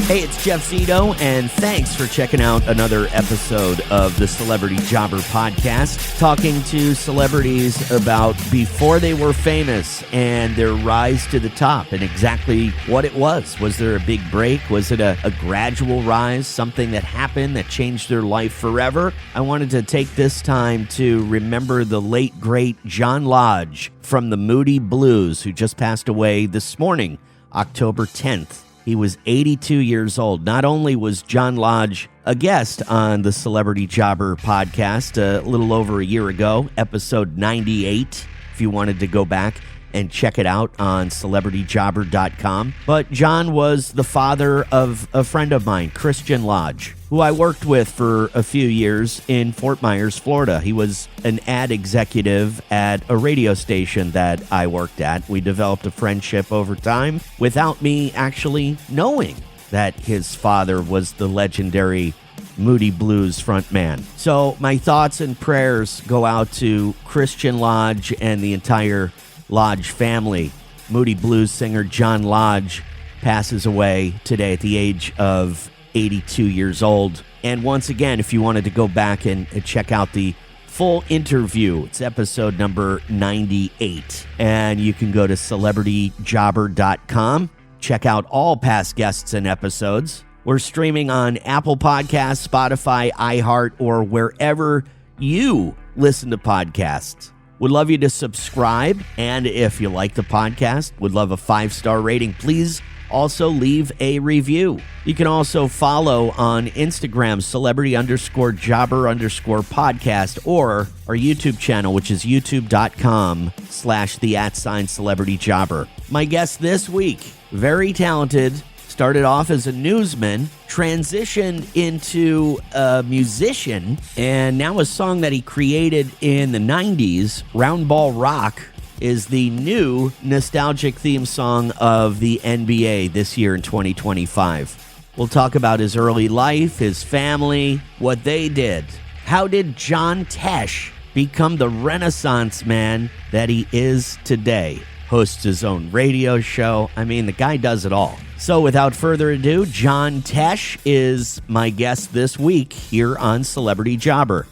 Hey, it's Jeff Zito, and thanks for checking out another episode of the Celebrity Jobber Podcast, talking to celebrities about before they were famous and their rise to the top and exactly what it was. Was there a big break? Was it a gradual rise, something that happened that changed their life forever? I wanted to take this time to remember the late, great John Lodge from the Moody Blues, who just passed away this morning, October 10th. He was 82 years old. Not only was John Lodge a guest on the Celebrity Jobber podcast a little over a year ago, episode 98, if you wanted to go back and check it out on celebrityjobber.com. But John was the father of a friend of mine, Christian Lodge, who I worked with for a few years in Fort Myers, Florida. He was an ad executive at a radio station that I worked at. We developed a friendship over time without me actually knowing that his father was the legendary Moody Blues frontman. So my thoughts and prayers go out to Christian Lodge and the entire Lodge family. Moody Blues singer John Lodge passes away today at the age of 82 years old. And once again, if you wanted to go back and check out the full interview, it's episode number 98. And you can go to celebrityjobber.com. Check out all past guests and episodes. We're streaming on Apple Podcasts, Spotify, iHeart, or wherever you listen to podcasts. Would love you to subscribe, and if you like the podcast, would love a 5-star rating. Please also leave a review. You can also follow on Instagram, celebrity_jobber_podcast, or our YouTube channel, which is youtube.com/the@celebrityjobber. My guest this week, very talented, started off as a newsman, transitioned into a musician, and now a song that he created in the 90s, Round Ball Rock, is the new nostalgic theme song of the NBA this year in 2025. We'll talk about his early life, his family, what they did. How did John Tesh become the Renaissance man that he is today? Hosts his own radio show. I mean, the guy does it all. So without further ado, John Tesh is my guest this week here on Celebrity Jobber.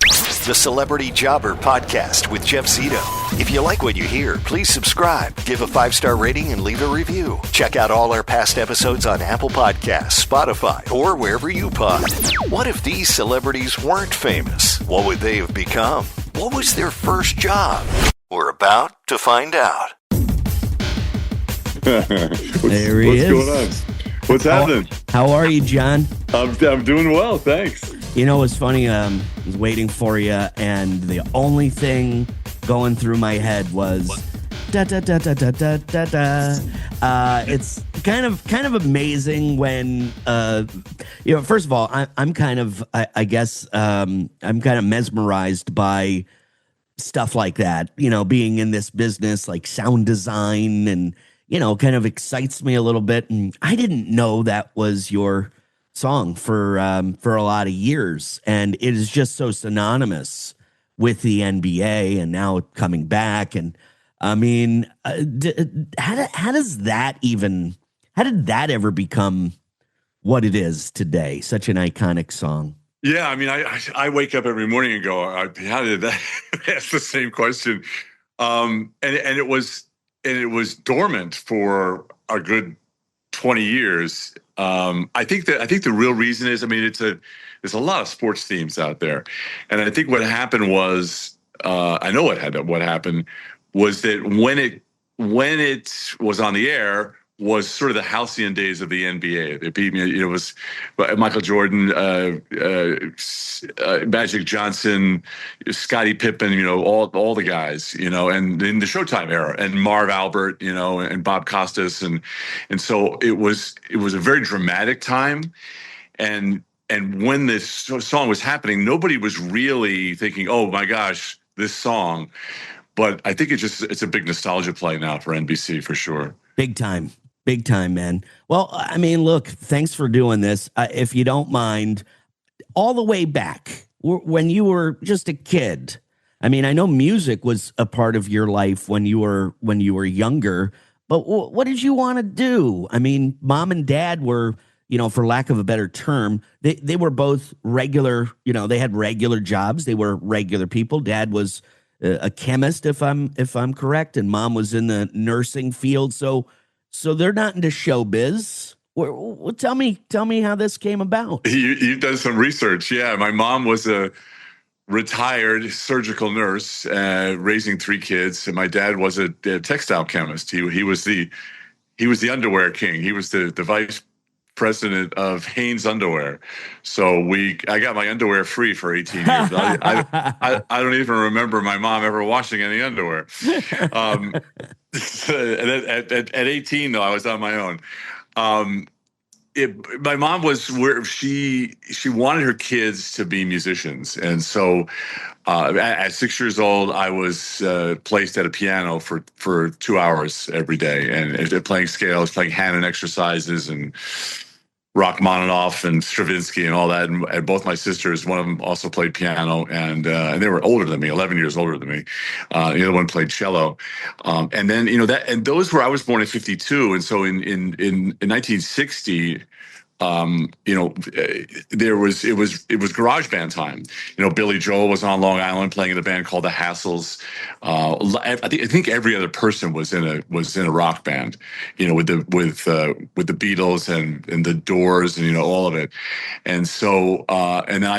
The Celebrity Jobber Podcast with Jeff Zito. If you like what you hear, please subscribe, give a 5-star rating, and leave a review. Check out all our past episodes on Apple Podcasts, Spotify, or wherever you pod. What if these celebrities weren't famous? What would they have become? What was their first job? We're about to find out. There he is. What's going on? What's happening? How are you, John? I'm doing well, thanks. You know what's funny? I was waiting for you, and the only thing going through my head was da da da da da da da da. It's kind of amazing when First of all, I'm kind of mesmerized by stuff like that. You know, being in this business, like sound design, and kind of excites me a little bit. And I didn't know that was your song for a lot of years, and it is just so synonymous with the NBA and now coming back. And I mean, how did that ever become what it is today? Such an iconic song. Yeah, I mean, I wake up every morning and go, how did that? Ask the same question, and it was dormant for a good 20 years. I think the real reason is, I mean, there's a lot of sports themes out there, and I think what happened was, I know what happened was that when it was on the air was sort of the halcyon days of the NBA. It was Michael Jordan, Magic Johnson, Scottie Pippen, all the guys, and in the Showtime era, and Marv Albert, and Bob Costas, and so it was a very dramatic time, and when this song was happening, nobody was really thinking, oh my gosh, this song. But I think it's a big nostalgia play now for NBC for sure. Big time, man. Well, I mean, look, thanks for doing this. If you don't mind, all the way back when you were just a kid. I mean, I know music was a part of your life when you were younger, but what did you want to do? I mean, mom and dad were, for lack of a better term, they were both regular, they had regular jobs. They were regular people. Dad was a chemist, if I'm correct, and mom was in the nursing field. So they're not into showbiz. Well, tell me how this came about. You've done some research. Yeah, my mom was a retired surgical nurse, raising 3 kids, and my dad was a textile chemist. He was the underwear king. He was the vice president of Hanes Underwear. So I got my underwear free for 18 years. I don't even remember my mom ever washing any underwear. At 18, though, I was on my own. My mom was where she wanted her kids to be musicians, and so at 6 years old, I was placed at a piano for 2 hours every day, and playing scales, playing Hanon exercises, and Rachmaninoff and Stravinsky and all that. And both my sisters, one of them also played piano, and they were older than me, 11 years older than me. The other one played cello. And then, and those were, I was born in 52. And so in 1960, it was garage band time. Billy Joel was on Long Island playing in a band called the Hassles. I think every other person was in a rock band, with the Beatles and the Doors and all of it. And so and then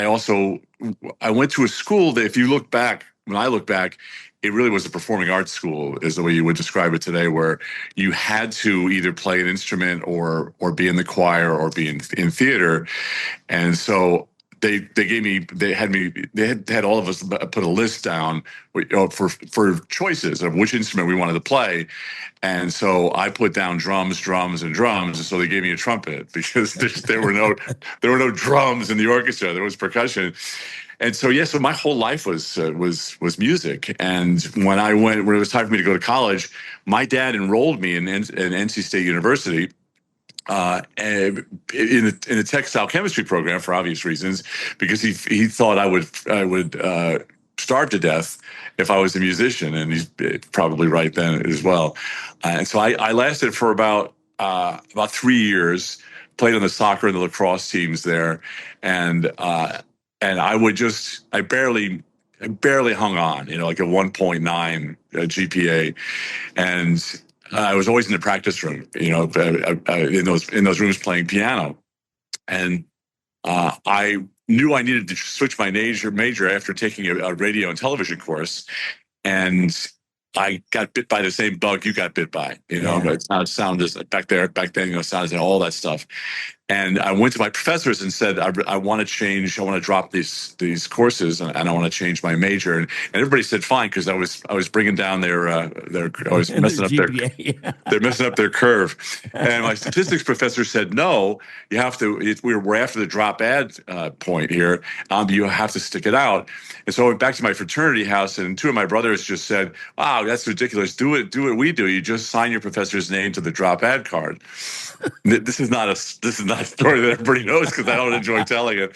I went to a school that, if you look back, when I look back, it really was a performing arts school, is the way you would describe it today, where you had to either play an instrument or be in the choir or be in theater. And so they had all of us put a list down for choices of which instrument we wanted to play. And so I put down drums. And so they gave me a trumpet, because there were no drums in the orchestra. There was percussion. And so, so my whole life was music. And when it was time for me to go to college, my dad enrolled me in NC State University in a textile chemistry program, for obvious reasons, because he thought I would starve to death if I was a musician, and he's probably right then as well. And so I lasted for about 3 years, played on the soccer and the lacrosse teams there, and I barely hung on, like a 1.9 GPA, and I was always in the practice room, in those rooms playing piano, and I knew I needed to switch my major after taking a radio and television course, and I got bit by the same bug you got bit by, sound is back then, sounds and all that stuff. And I went to my professors and said, I want to drop these courses, and I want to change my major. And everybody said fine, because I was bringing down I was messing up they're messing up their curve. And my statistics professor said, no, you have to. We're after the drop ad point here. You have to stick it out. And so I went back to my fraternity house, and 2 of my brothers just said, "Wow, that's ridiculous. Do what we do. You just sign your professor's name to the drop ad card." This is not a story that everybody knows, because I don't enjoy telling it.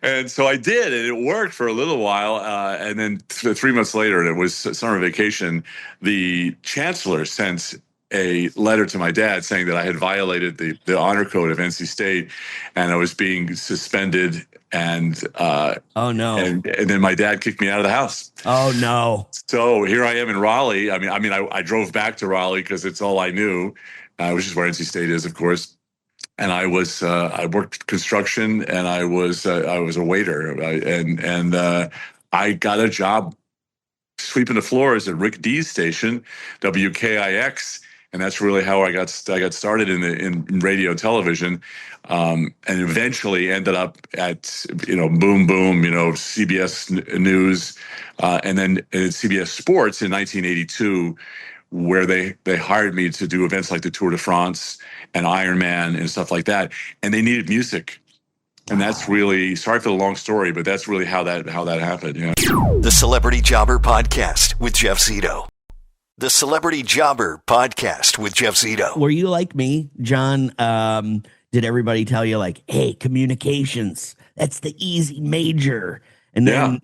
And so I did, and it worked for a little while. And then 3 months later, and it was summer vacation, the chancellor sent a letter to my dad saying that I had violated the honor code of NC State, and I was being suspended. And oh no! And then my dad kicked me out of the house. Oh no! So here I am in Raleigh. I drove back to Raleigh because it's all I knew, which is where NC State is, of course. And I worked construction, and I was a waiter, and I got a job sweeping the floors at Rick D's station, WKIX. And that's really how I got started in radio and television, and eventually ended up at Boom Boom, CBS News, and then CBS Sports in 1982, where they hired me to do events like the Tour de France and Ironman and stuff like that, and they needed music. And that's really, sorry for the long story, but that's really how that happened. Yeah. The Celebrity Jobber Podcast with Jeff Zito. The Celebrity Jobber Podcast with Jeff Zito. Were you like me, John? Did everybody tell you, like, hey, communications, that's the easy major? And then,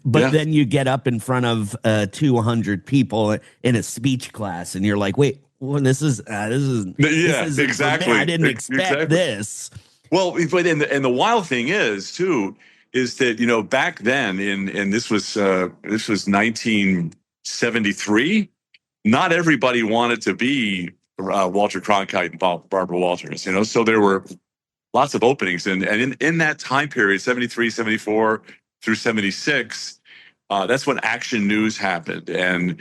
then you get up in front of 200 people in a speech class, and you're like, wait, Well, this Yeah, isn't for me. I exactly. didn't expect Exactly. this. Well, but and the wild thing is too is that back then in this was 1973. Not everybody wanted to be Walter Cronkite and Barbara Walters. So there were lots of openings, and in that time period, 73, 74 through 76. That's when Action News happened, and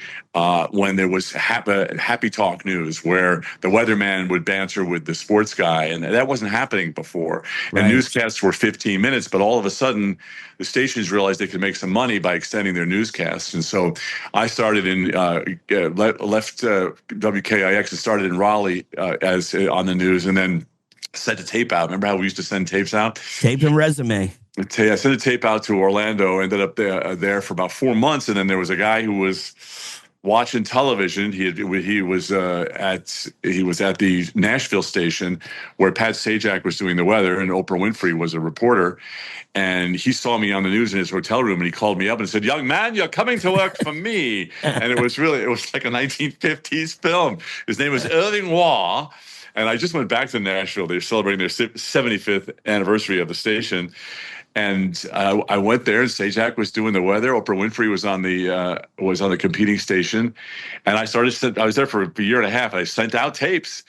when there was Happy Talk News, where the weatherman would banter with the sports guy, and that wasn't happening before. And Right. newscasts were 15 minutes, but all of a sudden, the stations realized they could make some money by extending their newscasts. And so I started left WKIX and started in Raleigh as on the news, and then sent a tape out. Remember how we used to send tapes out? Tape and resume. I sent a tape out to Orlando, ended up there for about 4 months. And then there was a guy who was watching television. He was at the Nashville station where Pat Sajak was doing the weather and Oprah Winfrey was a reporter. And he saw me on the news in his hotel room, and he called me up and said, "Young man, you're coming to work for me." And it was like a 1950s film. His name was Irving Waugh. And I just went back to Nashville. They're celebrating their 75th anniversary of the station. And I went there, and Sajak was doing the weather. Oprah Winfrey was on the competing station, and I was there for a year and a half. I sent out tapes,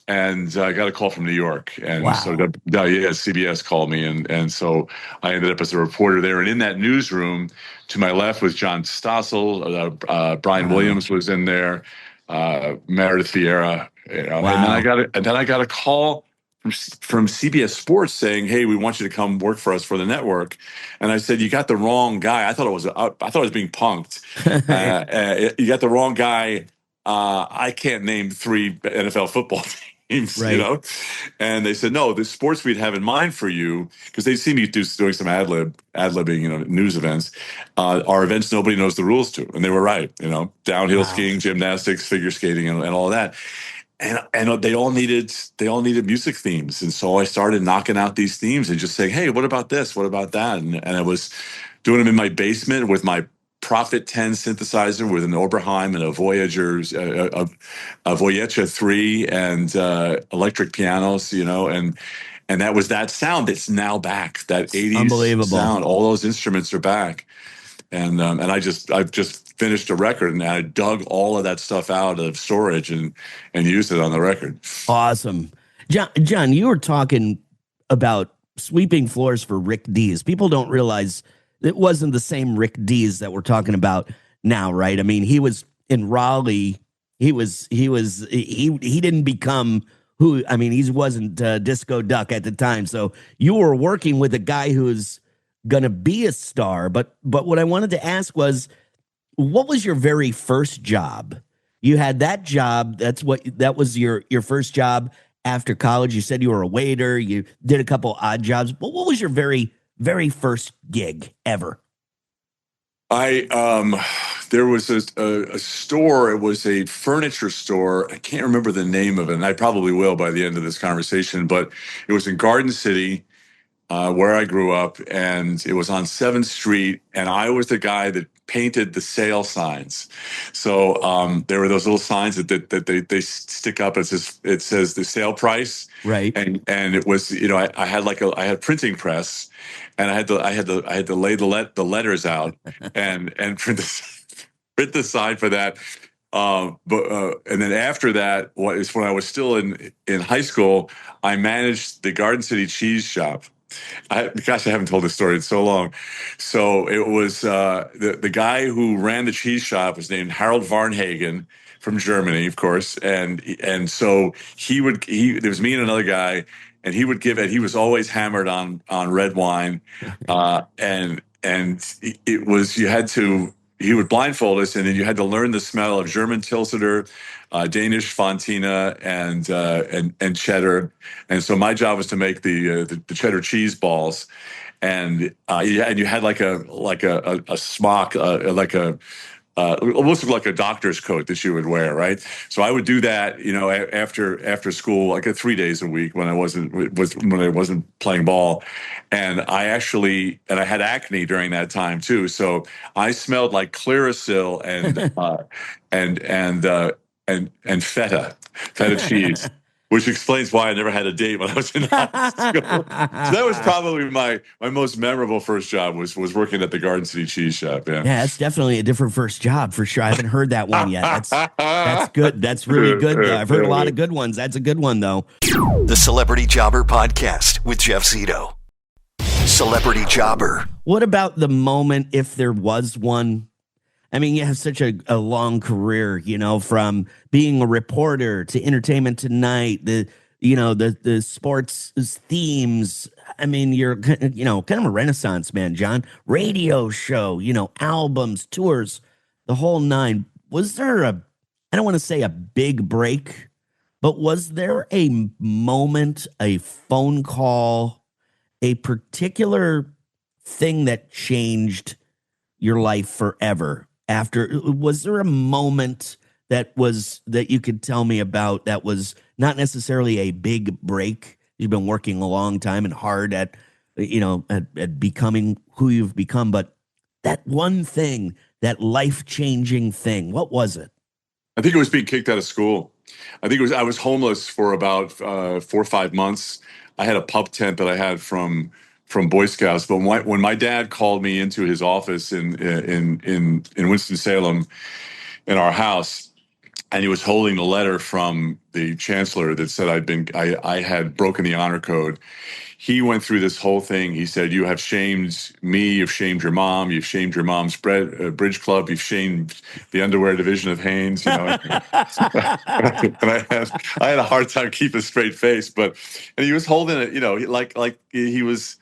and I got a call from New York, and Wow. so CBS called me, and so I ended up as a reporter there. And in that newsroom, to my left was John Stossel, Brian Williams was in there, Meredith Vieira, Wow. and then I got a call from CBS Sports saying, "Hey, we want you to come work for us for the network." And I said, "You got the wrong guy." I thought I was being punked. You got the wrong guy. I can't name 3 NFL football teams, Right. And they said, "No, the sports we'd have in mind for you," because they see me doing some ad-libbing, news events. Are events nobody knows the rules to, and they were right. Downhill Wow. skiing, gymnastics, figure skating, and all of that. And they all needed music themes, and so I started knocking out these themes and just saying, "Hey, what about this? What about that?" And I was doing them in my basement with my Prophet 10 synthesizer with an Oberheim and a Voyager 3 and electric pianos, and that was that sound that's now back. That 80s Unbelievable sound. All those instruments are back. And I've just finished a record, and I dug all of that stuff out of storage and used it on the record. Awesome. John, you were talking about sweeping floors for Rick Dees. People don't realize it wasn't the same Rick Dees that we're talking about now, right? I mean, he was in Raleigh. He didn't become who, I mean, he wasn't Disco Duck at the time. So you were working with a guy who's going to be a star. But what I wanted to ask was, what was your very first job? You had that job. That was your first job after college. You said you were a waiter. You did a couple odd jobs. But what was your very, very first gig ever? There was a store. It was a furniture store. I can't remember the name of it, and I probably will by the end of this conversation. But it was in Garden City, where I grew up, and it was on 7th Street, and I was the guy that painted the sale signs. So there were those little signs that they stick up. It says the sale price, right? And it was I had a printing press, and I had to lay the letters out and print the sign for that. And then after that, when I was still in high school, I managed the Garden City cheese shop. Gosh, I haven't told this story in so long. So it was the guy who ran the cheese shop was named Harold Varnhagen from Germany, of course, and so there was me and another guy, and he would give it. He was always hammered on red wine, and it was he would blindfold us, and then you had to learn the smell of German Tilsiter, Danish Fontina, and cheddar. And so my job was to make the cheddar cheese balls, and you had like a smock, almost like a doctor's coat that you would wear, right? So I would do that, after school, like 3 days a week when I wasn't playing ball, and I had acne during that time too. So I smelled like Clearasil and feta cheese, which explains why I never had a date when I was in high school. So that was probably my most memorable first job was working at the Garden City Cheese Shop. Yeah, Yeah, that's definitely a different first job for sure. I haven't heard that one yet. That's good. That's really good, though. I've heard a lot of good ones. That's a good one, though. The Celebrity Jobber Podcast with Jeff Zito. Celebrity Jobber. What about the moment, if there was one? I mean, you have such a long career, from being a reporter to Entertainment Tonight, the sports themes. I mean, you're, kind of a renaissance man, John. Radio show, albums, tours, the whole nine. Was there I don't want to say a big break, but was there a moment, a phone call, a particular thing that changed your life forever? Was there a moment that you could tell me about that was not necessarily a big break? You've been working a long time and hard at becoming who you've become, but that one thing, that life-changing thing, what was it? I think it was being kicked out of school. I was homeless for about 4 or 5 months. I had a pup tent that I had from Boy Scouts, but when my dad called me into his office in Winston-Salem in our house, and he was holding a letter from the chancellor that said I had broken the honor code. He went through this whole thing. He said, "You have shamed me. You've shamed your mom. You've shamed your mom's bridge club. You've shamed the underwear division of Hanes." And I had a hard time keeping a straight face, and he was holding it, like he was.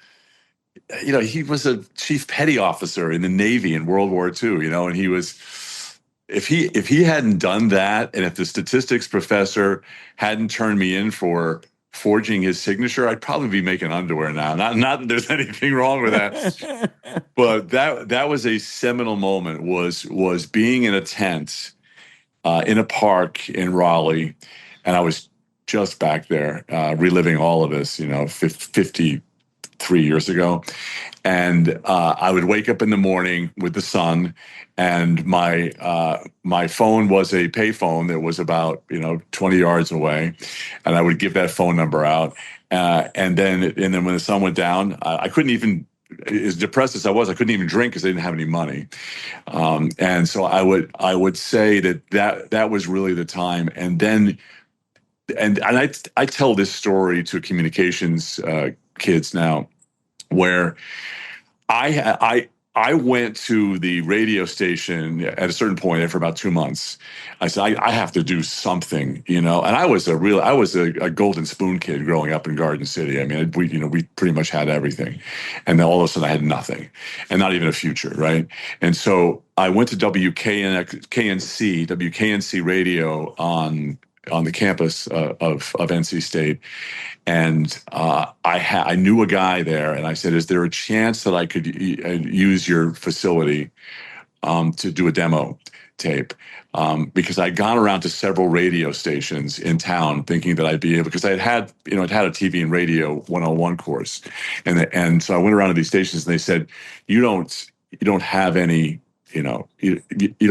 He was a chief petty officer in the Navy in World War II, and he was, if he hadn't done that, and if the statistics professor hadn't turned me in for forging his signature, I'd probably be making underwear now. Not that there's anything wrong with that, but that was a seminal moment, was being in a tent in a park in Raleigh, and I was just back there reliving all of this, 53 years ago. And I would wake up in the morning with the sun, and my phone was a payphone that was about 20 yards away, and I would give that phone number out. And then when the sun went down, I couldn't even, as depressed as I was, I couldn't even drink because I didn't have any money. And so I would say that was really the time. And then I tell this story to communications kids now, where I went to the radio station at a certain point after about 2 months. I said, I have to do something, and I was a golden spoon kid growing up in Garden City. I mean, we pretty much had everything. And then all of a sudden I had nothing, and not even a future. Right. And so I went to WKNC radio on the campus of NC State. And I knew a guy there, and I said, "Is there a chance that I could use your facility to do a demo tape?" Because I'd gone around to several radio stations in town, thinking that I'd be able, because I'd had a TV and radio 101 course, and so I went around to these stations, and they said, "You don't have any." You don't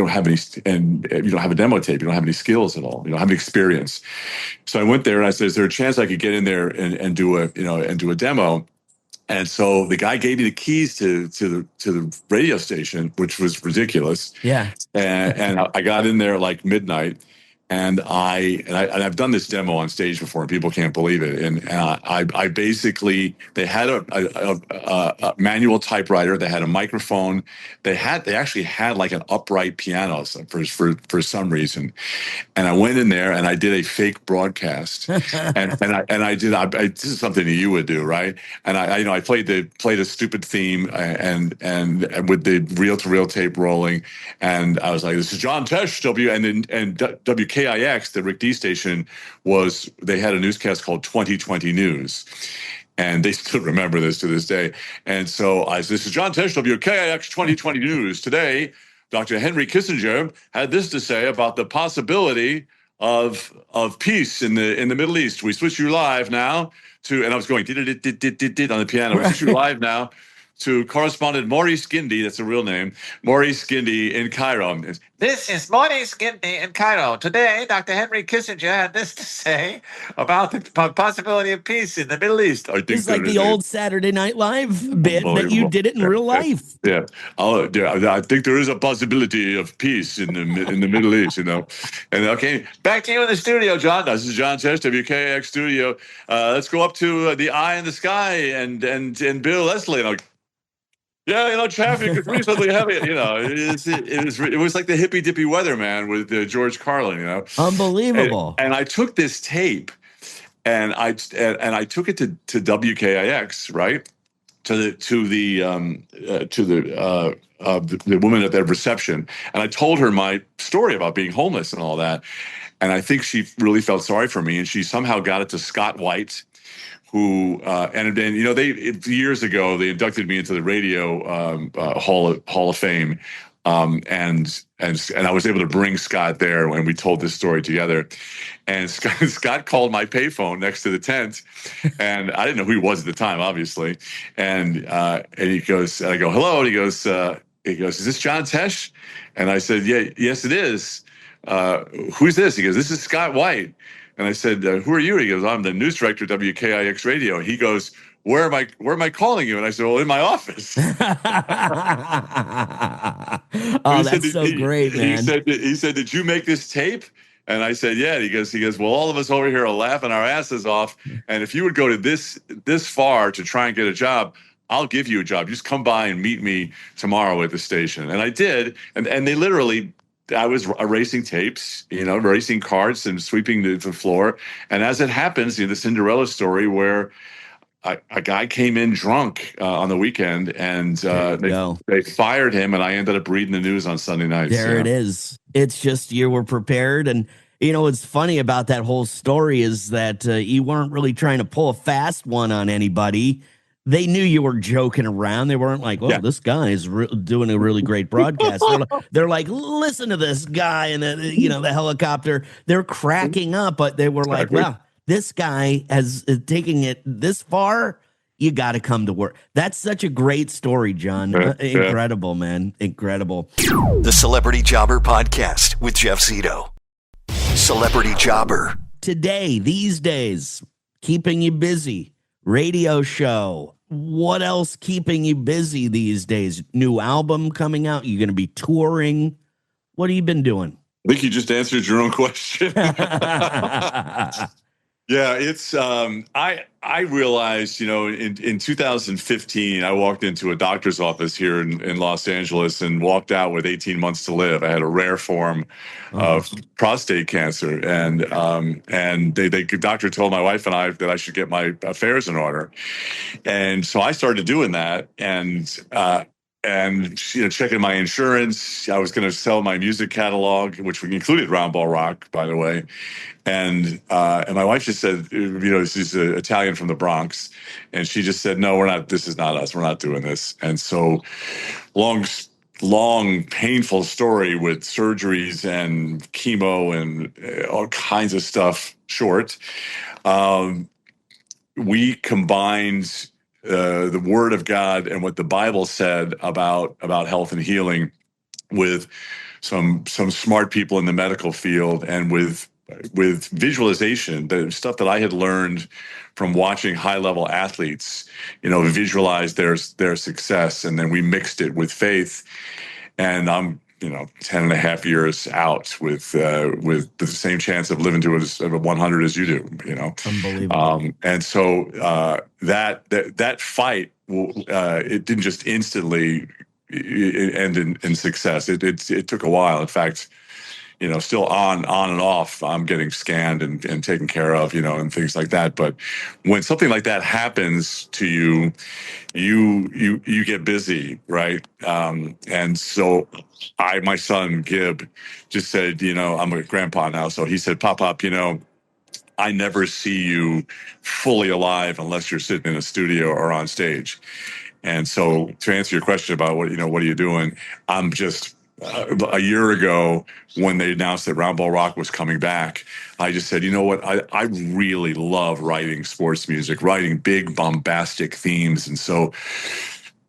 have any, and you don't have a demo tape. You don't have any skills at all. You don't have any experience. So I went there and I said, "Is there a chance I could get in there and do a demo?" And so the guy gave me the keys to the radio station, which was ridiculous. Yeah. And I got in there at like midnight. And I've done this demo on stage before, and people can't believe it. And I basically, they had a manual typewriter, they had a microphone, they actually had like an upright piano for some reason. And I went in there and I did a fake broadcast, and I did. This is something that you would do, right? And I played a stupid theme and with the reel-to-reel tape rolling, and I was like, "This is John Tesh, and WKIX, the Rick D station, they had a newscast called 2020 News. And they still remember this to this day. And so I said, "This is John Tesh, WKIX 2020 News. Today, Dr. Henry Kissinger had this to say about the possibility of peace in the Middle East. We switch you live now to," and I was going on the piano. "We switch you live now to correspondent Maurice Gindi, that's a real name, Maurice Gindi in Cairo. This is Maurice Gindi in Cairo. Today, Dr. Henry Kissinger had this to say about the possibility of peace in the Middle East. I think It's like the old Saturday Night Live bit, but you did it in real life. Yeah. I think there is a possibility of peace in the Middle East, you know. And okay, back to you in the studio, John. This is John Tesh, WKAX studio. Let's go up to the eye in the sky and Bill Leslie. And yeah, you know, traffic is reasonably heavy. You know, it was like the hippy dippy weather, man, with George Carlin. You know, unbelievable. And I took this tape, and I took it to WKIX, right, to the woman at that reception, and I told her my story about being homeless and all that, and I think she really felt sorry for me, and she somehow got it to Scott White, who and you know, years ago they inducted me into the radio Hall of Fame, and I was able to bring Scott there when we told this story together. And Scott called my payphone next to the tent, and I didn't know who he was at the time, obviously. And he goes, and I go, hello. And he goes, is this John Tesh? And I said, yeah, yes, it is. Who's this? He goes, this is Scott White. And I said, who are you? He goes, I'm the news director at WKIX Radio. He goes, where am I calling you? And I said, well, in my office. Oh, that's so great, man. He said, did you make this tape? And I said, yeah. He goes, well, all of us over here are laughing our asses off. And if you would go to this far to try and get a job, I'll give you a job. Just come by and meet me tomorrow at the station. And I did. And they literally, I was erasing tapes, you know, erasing cards and sweeping the floor. And as it happens, you know, the Cinderella story where a guy came in drunk on the weekend, and they fired him, and I ended up reading the news on Sunday nights. There it is. It's just you were prepared. And, you know, what's funny about that whole story is that you weren't really trying to pull a fast one on anybody. They knew you were joking around. They weren't like, "Oh, this guy is doing a really great broadcast." They're like, "Listen to this guy," and the helicopter. They're cracking up, but they were like, "Wow, this guy is taking it this far. You got to come to work." That's such a great story, John. Incredible, man. Incredible. The Celebrity Jobber Podcast with Jeff Zito. Celebrity Jobber. Today, these days, keeping you busy. Radio show. What else keeping you busy these days? New album coming out? You're going to be touring? What have you been doing? I think you just answered your own question. Yeah, it's I realized, you know, in 2015, I walked into a doctor's office here in Los Angeles and walked out with 18 months to live. I had a rare form of prostate cancer, and the doctor told my wife and I that I should get my affairs in order, and so I started doing that, and you know, checking my insurance. I was going to sell my music catalog, which included Roundball Rock, by the way. And my wife just said, you know, she's an Italian from the Bronx, and she just said, no, we're not. This is not us. We're not doing this. And so, long, painful story with surgeries and chemo and all kinds of stuff. Short, we combined the Word of God and what the Bible said about health and healing with some smart people in the medical field, and with visualization, the stuff that I had learned from watching high-level athletes, you know, visualize their success, and then we mixed it with faith. And I'm, you know, 10 and a half years out with the same chance of living to 100 as you do, you know. Unbelievable. And so that fight, it didn't just instantly end in success. It took a while. In fact, you know, still on and off, I'm getting scanned and taken care of, you know, and things like that. But when something like that happens to you, you get busy, right? And so my son Gib just said, you know, I'm a grandpa now, so he said, Pop, you know, I never see you fully alive unless you're sitting in a studio or on stage. And so to answer your question about what are you doing, I'm just a year ago when they announced that Roundball Rock was coming back, I just said, you know what, I really love writing sports music, writing big bombastic themes. And so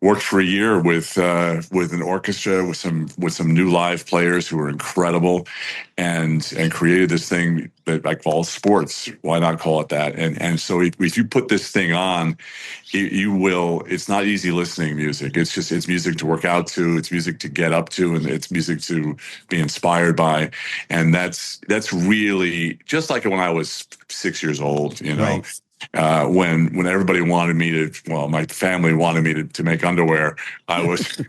worked for a year with an orchestra with some new live players who were incredible, and created this thing that I call sports. Why not call it that? And so if you put this thing on, you will. It's not easy listening music. It's music to work out to. It's music to get up to, and it's music to be inspired by. And that's really just like when I was 6 years old. Right. When everybody wanted me to, well, my family wanted me to make underwear, I was.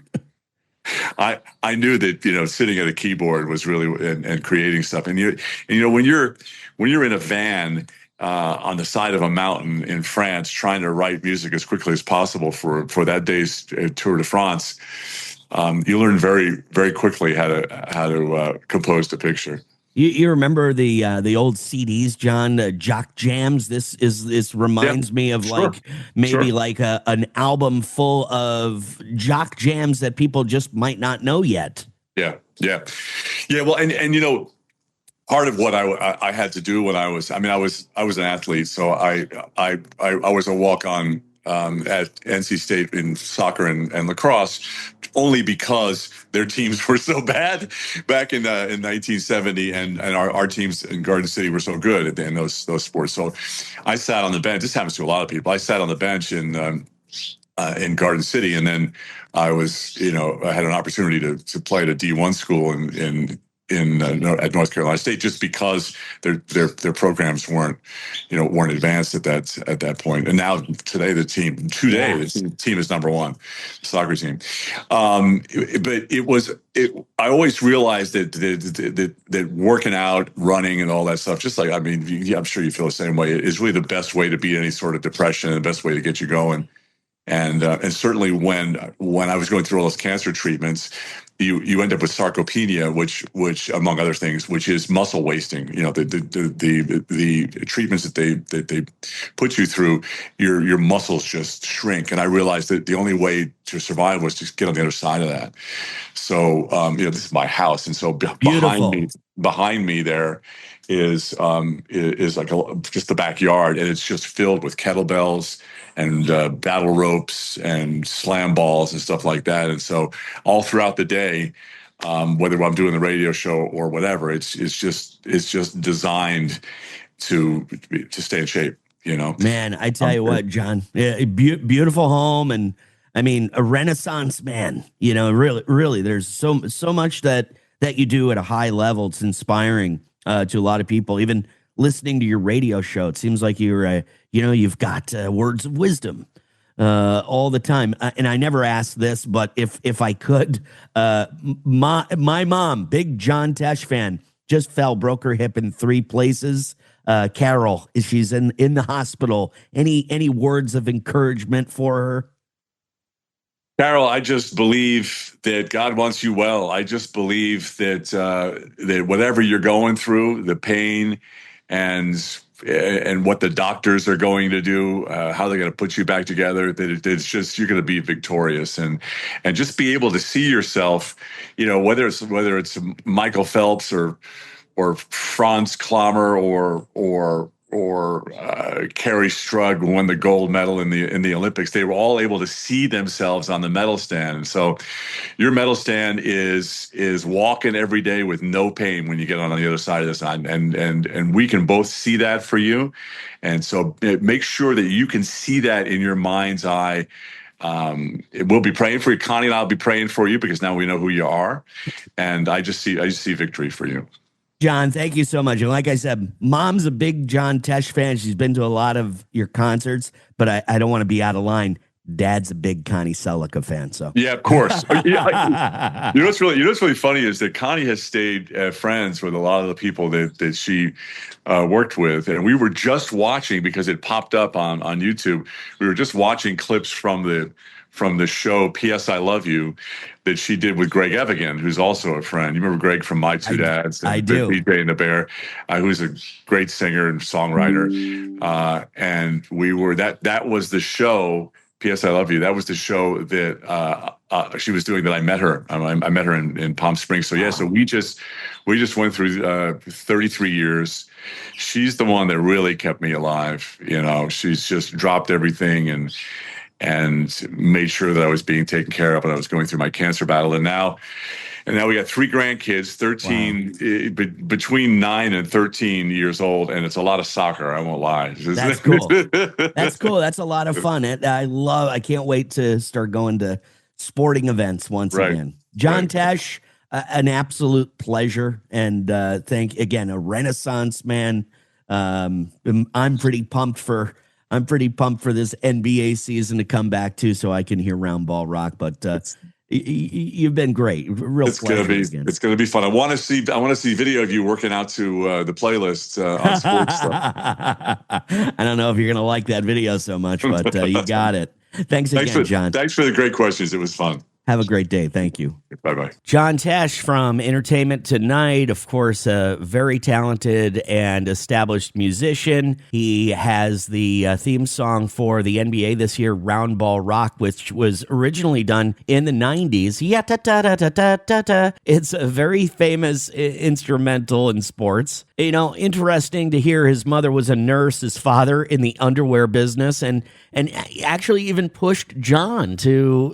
I knew that sitting at a keyboard was really and creating stuff, and when you're in a van on the side of a mountain in France trying to write music as quickly as possible for that day's Tour de France, you learn very, very quickly how to compose the picture. You remember the old CDs, John, Jock Jams? This reminds me of like maybe like an album full of Jock Jams that people just might not know yet. Yeah. Well, and part of what I had to do when I was an athlete, so I was a walk-on at NC State in soccer and lacrosse, only because their teams were so bad back in 1970, and our teams in Garden City were so good in those sports. So I sat on the bench. This happens to a lot of people. I sat on the bench in Garden City, and then I had an opportunity to play at a D1 school at North Carolina State, just because their programs weren't advanced at that point. And now today the team is number one, the soccer team. But I always realized that working out, running, and all that stuff, just like, I'm sure you feel the same way, is really the best way to beat any sort of depression and the best way to get you going. And certainly when I was going through all those cancer treatments, you end up with sarcopenia, which among other things, which is muscle wasting. The treatments that they put you through, your muscles just shrink. And I realized that the only way to survive was to get on the other side of that. So this is my house, and so behind me there is like just the backyard, and it's just filled with kettlebells and battle ropes and slam balls and stuff like that. And so all throughout the day, whether I'm doing the radio show or whatever, it's just designed to stay in shape. Man, I tell you what, John, beautiful home, and a Renaissance man. Really, there's so much that you do at a high level. It's inspiring to a lot of people. Even listening to your radio show, it seems like you've got words of wisdom all the time. And I never asked this, but if I could, my mom, big John Tesh fan, just broke her hip in 3 places. Carol, she's in the hospital. Any words of encouragement for her? Carol, I just believe that God wants you well. I just believe that whatever you're going through, the pain and what the doctors are going to do, how they're going to put you back together, that it's just, you're going to be victorious, and just be able to see yourself, whether it's Michael Phelps or Franz Klammer or Carrie Strug, who won the gold medal in the Olympics. They were all able to see themselves on the medal stand. And so your medal stand is walking every day with no pain when you get on the other side of this. And we can both see that for you. And so make sure that you can see that in your mind's eye. We'll be praying for you. Connie and I'll be praying for you, because now we know who you are. And I just see victory for you. John, thank you so much. And like I said, Mom's a big John Tesh fan. She's been to a lot of your concerts, but I don't want to be out of line. Dad's a big Connie Selica fan. So yeah, of course. What's really funny is that Connie has stayed friends with a lot of the people that she worked with, and we were just watching, because it popped up on YouTube. We were just watching clips from the show P.S. I Love You that she did with Greg Evigan, who's also a friend. You remember Greg from My Two Dads? I do. DJ and the Bear, who's a great singer and songwriter. And we were that was the show, P.S. I Love You. That was the show that she was doing, that I met her. I met her in Palm Springs. So yeah, so we just went through 33 years. She's the one that really kept me alive. She's just dropped everything and made sure that I was being taken care of and I was going through my cancer battle. And now we got 3 grandkids, 13, between 9 and 13 years old. And it's a lot of soccer. I won't lie. That's cool. That's cool. That's a lot of fun. I can't wait to start going to sporting events once again. John Tesh, an absolute pleasure. And thank again, a Renaissance man. I'm pretty pumped for this NBA season to come back too, so I can hear Round Ball Rock. But you've been great. Real pleasure. It's gonna be fun. I want to see video of you working out to the playlist on sports stuff. I don't know if you're gonna like that video so much, but you got it. Thanks again, John. Thanks for the great questions. It was fun. Have a great day. Thank you. Bye-bye. John Tesh from Entertainment Tonight, of course, a very talented and established musician. He has the theme song for the NBA this year, Round Ball Rock, which was originally done in the 90s. Yeah-ta-ta-ta-ta-ta-ta. It's a very famous instrumental in sports. You know, interesting to hear his mother was a nurse, his father in the underwear business, and actually even pushed John to,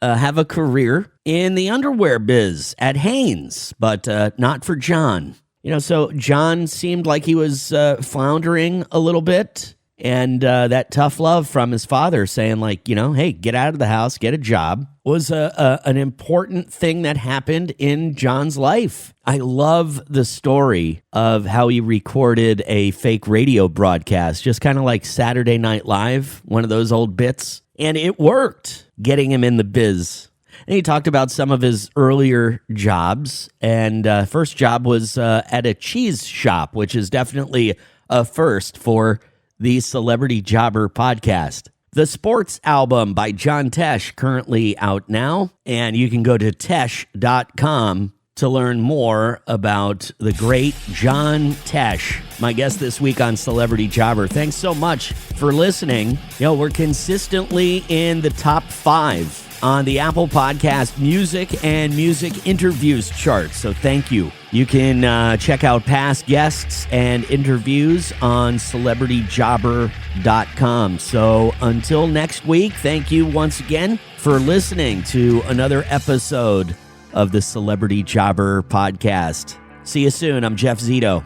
have a career in the underwear biz at Hanes, but not for John. So John seemed like he was floundering a little bit, and that tough love from his father saying like, hey, get out of the house, get a job, was an important thing that happened in John's life. I love the story of how he recorded a fake radio broadcast, just kind of like Saturday Night Live, one of those old bits. And it worked, getting him in the biz. And he talked about some of his earlier jobs. And first job was at a cheese shop, which is definitely a first for the Celebrity Jobber podcast. The Sports album by John Tesh, currently out now. And you can go to tesh.com to learn more about the great John Tesh, my guest this week on Celebrity Jobber. Thanks so much for listening. We're consistently in the top 5 on the Apple Podcast Music and Music Interviews chart, so thank you. You can check out past guests and interviews on celebrityjobber.com. So until next week, thank you once again for listening to another episode of the Celebrity Jobber podcast. See you soon. I'm Jeff Zito.